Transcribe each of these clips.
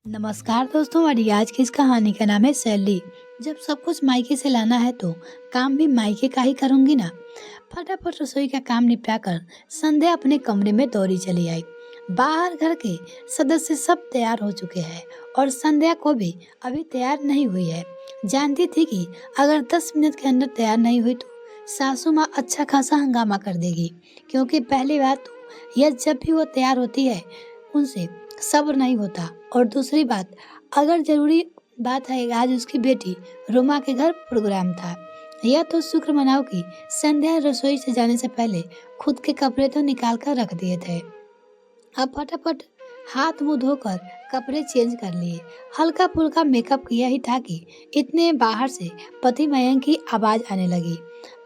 नमस्कार दोस्तों, हमारी आज की इस कहानी का नाम है सैली। जब सब कुछ मायके से लाना है तो काम भी मायके का ही करूंगी ना। फटाफट रसोई का काम निपटाकर संध्या अपने कमरे में दौड़ी चली आई। बाहर घर के सदस्य सब तैयार हो चुके हैं और संध्या को भी अभी तैयार नहीं हुई है। जानती थी कि अगर 10 मिनट के अंदर तैयार नहीं हुई तो सासू माँ अच्छा खासा हंगामा कर देगी, क्योंकि पहली बात तो यह जब भी वो तैयार होती है उनसे सब्र नहीं होता, और दूसरी बात, अगर जरूरी बात है, आज उसकी बेटी रोमा के घर प्रोग्राम था। यह तो शुक्र मनाओ कि संध्या रसोई से जाने से पहले खुद के कपड़े तो निकाल कर रख दिए थे। अब फटाफट हाथ मुंह धोकर कपड़े चेंज कर लिए। हल्का फुल्का मेकअप किया ही था कि इतने बाहर से पति मयंक की आवाज आने लगी।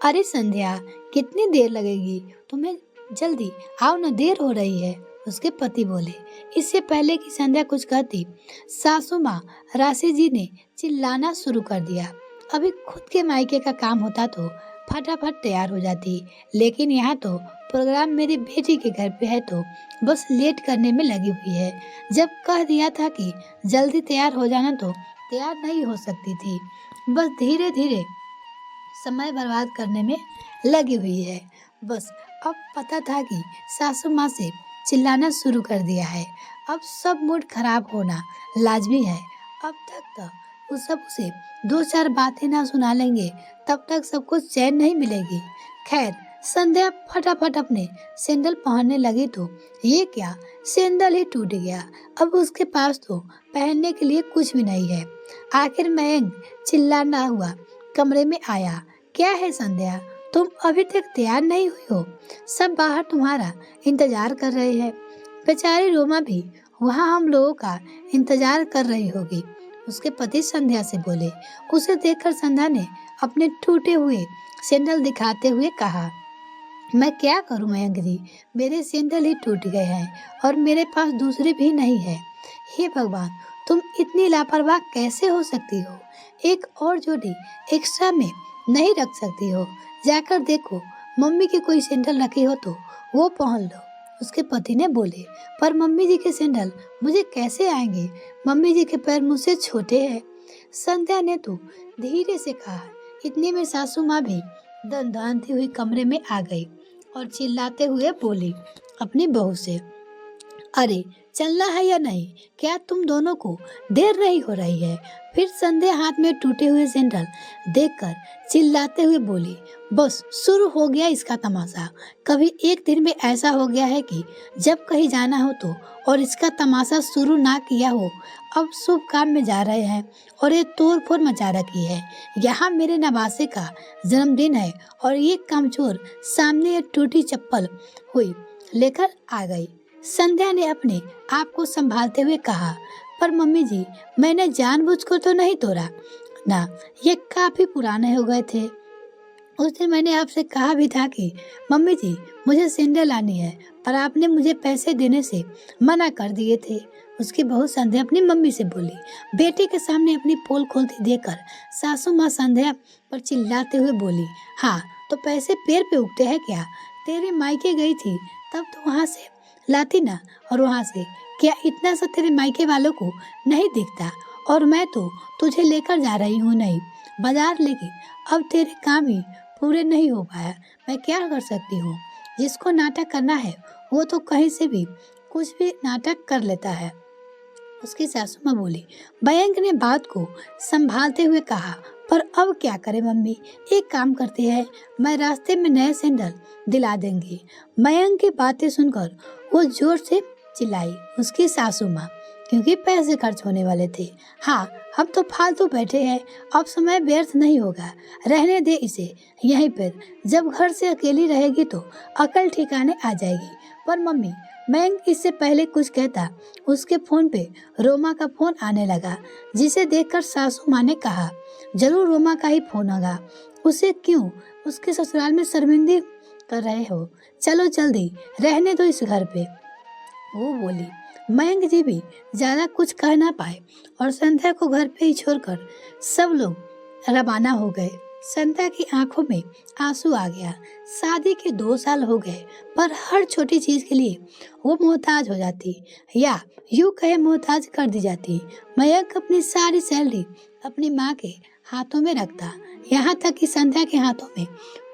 अरे संध्या, कितनी देर लगेगी तुम्हें? जल्दी आओ ना, देर हो रही है, उसके पति बोले। इससे पहले कि संध्या कुछ कहती, सासू माँ राशि जी ने चिल्लाना शुरू कर दिया। अभी खुद के मायके का काम होता तो फटाफट तैयार हो जाती, लेकिन यहाँ तो प्रोग्राम मेरी बेटी के घर पे है तो बस लेट करने में लगी हुई है। जब कह दिया था कि जल्दी तैयार हो जाना तो तैयार नहीं हो सकती थी, बस धीरे धीरे समय बर्बाद करने में लगी हुई है। बस अब पता था कि सासू माँ से चिल्लाना शुरू कर दिया है। अब सब मूड खराब होना लाजमी है। अब तक तो वो सब उसे 2-4 बातें ना सुना लेंगे तब तक सबको चैन नहीं मिलेगी। खैर, संध्या फटाफट अपने सैंडल पहनने लगी तो ये क्या, सैंडल ही टूट गया। अब उसके पास तो पहनने के लिए कुछ भी नहीं है। आखिर मयंक चिल्लाना हुआ कमरे में आया। क्या है संध्या, तुम अभी तक तैयार नहीं हुई हो? सब बाहर तुम्हारा इंतजार कर रहे हैं। बेचारी रोमा भी वहाँ हम लोगों का इंतजार कर रही होगी, उसके पति संध्या से बोले। उसे देखकर संध्या ने अपने टूटे हुए सैंडल दिखाते हुए कहा, मैं क्या करूं मयंक जी, मेरे सैंडल ही टूट गए हैं और मेरे पास दूसरे भी नहीं है। हे भगवान, तुम इतनी लापरवाह कैसे हो सकती हो? एक और जोड़ी एक्स्ट्रा में नहीं रख सकती हो? जाकर देखो, मम्मी की कोई सैंडल रखी हो तो वो पहन लो, उसके पति ने बोले। पर मम्मी जी के सैंडल मुझे कैसे आएंगे? मम्मी जी के पैर मुझसे छोटे हैं, संध्या ने तो धीरे से कहा। इतने में सासू माँ भी दंदानती हुई कमरे में आ गई और चिल्लाते हुए बोली अपनी बहू से, अरे चलना है या नहीं? क्या तुम दोनों को देर नहीं हो रही है? फिर संध्या हाथ में टूटे हुए सैंडल देखकर चिल्लाते हुए बोली, बस शुरू हो गया इसका तमाशा। कभी एक दिन में ऐसा हो गया है कि जब कहीं जाना हो तो और इसका तमाशा शुरू ना किया हो। अब शुभ काम में जा रहे हैं और ये तोड़ फोड़ मचा रखी है। यहाँ मेरे नवासे का जन्मदिन है और ये कामचोर सामने ये टूटी चप्पल हुई लेकर आ गई। संध्या ने अपने आप को संभालते हुए कहा, पर मम्मी जी, मैंने जानबूझकर तो नहीं तोड़ा ना, ये काफी पुराने हो गए थे। उस दिन मैंने आपसे कहा भी था कि मम्मी जी मुझे सैंडल लानी है, पर आपने मुझे पैसे देने से मना कर दिए थे, उसकी बहू संध्या अपनी मम्मी से बोली। बेटे के सामने अपनी पोल खोलती देखकर सासू माँ संध्या पर चिल्लाते हुए बोली, हाँ तो पैसे पेड़ पे उगते हैं क्या? तेरे मायके गई थी तब तो वहाँ से लाती ना, और वहाँ से क्या इतना सा तेरे मायके वालों को नहीं दिखता? और मैं तो तुझे लेकर जा रही हूँ नहीं बाजार, लेकिन अब तेरे काम ही पूरे नहीं हो पाया, मैं क्या कर सकती हूँ? जिसको नाटक करना है वो तो कहीं से भी कुछ भी नाटक कर लेता है, उसकी सासू माँ बोली। मयंक ने बात को संभालते हुए कहा, पर अब क्या करे मम्मी, एक काम करते हैं, मैं रास्ते में नए सैंडल दिला देंगी। मयंक की बातें सुनकर वो जोर से चिल्लाई, उसकी सासू माँ, क्योंकि पैसे खर्च होने वाले थे। हाँ, हम तो फालतू बैठे हैं, अब समय व्यर्थ नहीं होगा, रहने दे इसे यहीं पर। जब घर से अकेली रहेगी तो अकल ठिकाने आ जाएगी। पर मम्मी, मयंक इससे पहले कुछ कहता, उसके फोन पे रोमा का फोन आने लगा, जिसे देखकर सासू माँ ने कहा, जरूर रोमा का ही फोन होगा, उसे क्यों उसके ससुराल में शर्मिंदा कर रहे हो? चलो जल्दी रहने दो इस घर पे, वो बोली। मयंक जी भी ज्यादा कुछ कह ना पाए और संध्या को घर पे ही छोड़कर सब लोग रवाना हो गए। संध्या की आंखों में आंसू आ गया। शादी के 2 साल हो गए, पर हर छोटी चीज के लिए वो मोहताज हो जाती, या यूं कहे मोहताज कर दी जाती। मयंक अपनी सारी सैलरी अपनी माँ के हाथों में रखता, यहाँ तक कि संध्या के हाथों में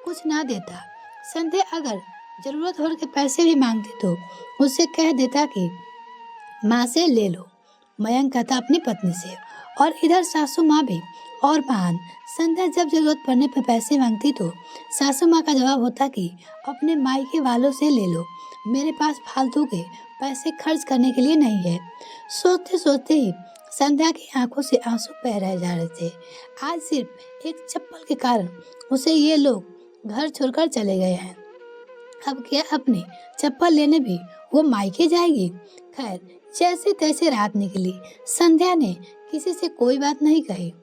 कुछ ना देता। संध्या अगर जरूरत हो के पैसे भी मांगती तो उससे कह देता कि माँ से ले लो। मयंक कहता अपनी पत्नी से। और इधर सासू माँ भी और महान। संध्या जब जरूरत पड़ने पर पैसे मांगती तो सासू माँ का जवाब होता कि अपने मायके वालों से ले लो, मेरे पास फालतू के पैसे खर्च करने के लिए नहीं है। सोचते सोचते ही संध्या की आंखों से आंसू बह रह जा रहे थे। आज सिर्फ एक चप्पल के कारण उसे ये लोग घर छोड़कर चले गए हैं। अब क्या अपनी चप्पल लेने भी वो मायके जाएगी। खैर, जैसे तैसे रात निकली। संध्या ने किसी से कोई बात नहीं कही।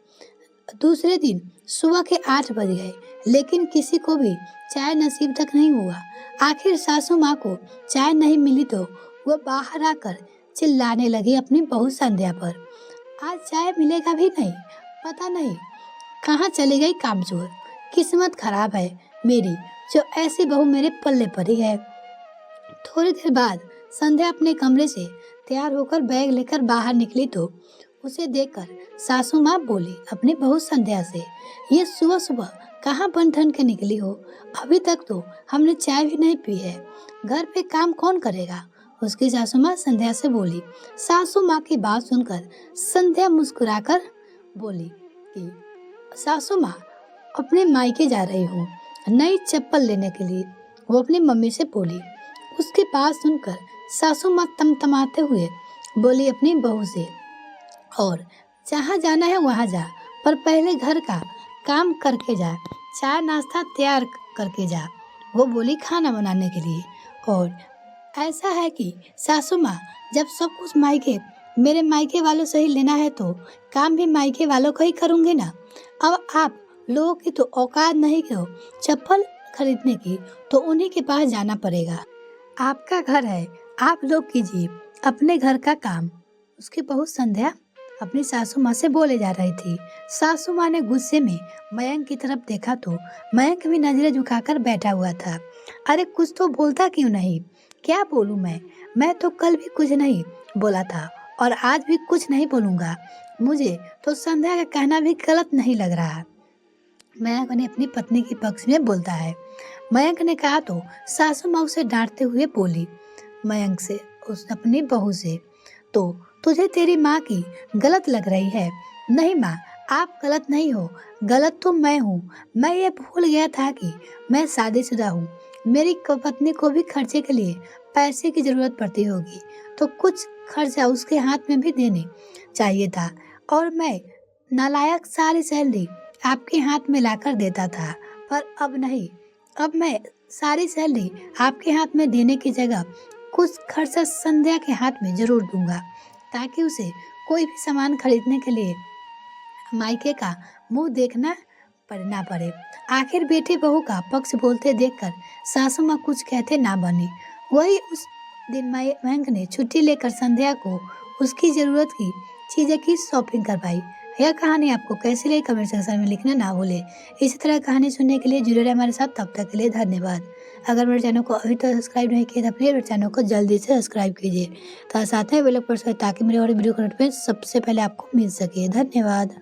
दूसरे दिन सुबह के 8 बज गए, लेकिन किसी को भी चाय नसीब तक नहीं हुआ। आखिर सासू माँ को चाय नहीं मिली तो वो बाहर आकर चिल्लाने लगी अपनी बहू संध्या पर। आज चाय मिलेगा भी नहीं, पता नहीं कहाँ चली गई कामचोर। किस्मत खराब है मेरी, जो ऐसी बहू मेरे पल्ले पड़ी है। थोड़ी देर बाद संध्या अपने कमरे से तैयार होकर बैग लेकर बाहर निकली तो उसे देखकर सासू माँ बोली अपनी बहू संध्या से, ये सुबह सुबह कहाँ बन ठन के निकली हो? अभी तक तो हमने चाय भी नहीं पी है, घर पे काम कौन करेगा? उसकी सासू माँ संध्या से बोली। सासू माँ की बात सुनकर संध्या मुस्कुराकर बोली कि सासू माँ, अपने मायके जा रही हूँ नई चप्पल लेने के लिए, वो अपनी मम्मी से बोली। उसकी बात सुनकर सासू माँ तमतमाते हुए बोली अपनी बहू से, और जहाँ जाना है वहाँ जा, पर पहले घर का काम करके जा, चाय नाश्ता तैयार करके जा। वो बोली खाना बनाने के लिए। और ऐसा है कि सासू माँ, जब सब कुछ मेरे मायके वालों से ही लेना है तो काम भी मायके वालों को ही करूँगी ना। अब आप लोगों की तो औकात नहीं हो चप्पल खरीदने की, तो उन्हीं के पास जाना पड़ेगा। आपका घर है, आप लोग कीजिए अपने घर का काम। उसकी बहू संध्या अपनी सासू माँ से बोले जा रही थी। सासू माँ ने गुस्से में मयंक की तरफ देखा तो मयंक भी नजरें झुकाकर बैठा हुआ था। अरे कुछ तो बोलता क्यों नहीं? क्या बोलूं मैं तो कल भी कुछ नहीं बोला था और आज भी कुछ नहीं बोलूंगा। मुझे तो संध्या का कहना भी गलत नहीं लग रहा। मयंक ने अपनी पत्नी के पक्ष में बोलता है। मयंक ने कहा तो सासू माँ उसे डांटते हुए बोली मयंक से, उस अपनी बहू से, तो तुझे तेरी माँ की गलत लग रही है? नहीं माँ, आप गलत नहीं हो, गलत तो मैं हूँ। मैं ये भूल गया था कि मैं शादीशुदा हूँ। मेरी पत्नी को भी खर्चे के लिए पैसे की जरूरत पड़ती होगी, तो कुछ खर्चा उसके हाथ में भी देने चाहिए था। और मैं नालायक सारी सैलरी आपके हाथ में लाकर देता था, पर अब नहीं। अब मैं सारी सैलरी आपके हाथ में देने की जगह कुछ खर्चा संध्या के हाथ में जरूर दूंगा, ताकि उसे कोई भी सामान खरीदने के लिए मायके का मुंह देखना ना पड़े। आखिर बेटी बहू का पक्ष बोलते देखकर सासू माँ कुछ कहते ना बनी। वही उस दिन मयंक ने छुट्टी लेकर संध्या को उसकी जरूरत की चीजें की शॉपिंग करवाई। यह कहानी आपको कैसी लगी कमेंट सेक्शन में लिखना ना भूले। इसी तरह कहानी सुनने के लिए जुड़े रहे हमारे साथ। तब तक के लिए धन्यवाद। अगर मेरे चैनल को अभी तक सब्सक्राइब नहीं किया तो प्लीज मेरे चैनल को जल्दी से सब्सक्राइब कीजिए, तो साथ में बेल आइकन प्रेस करें ताकि मेरे और वीडियो का नोटिफिकेशन सबसे पहले आपको मिल सके। धन्यवाद।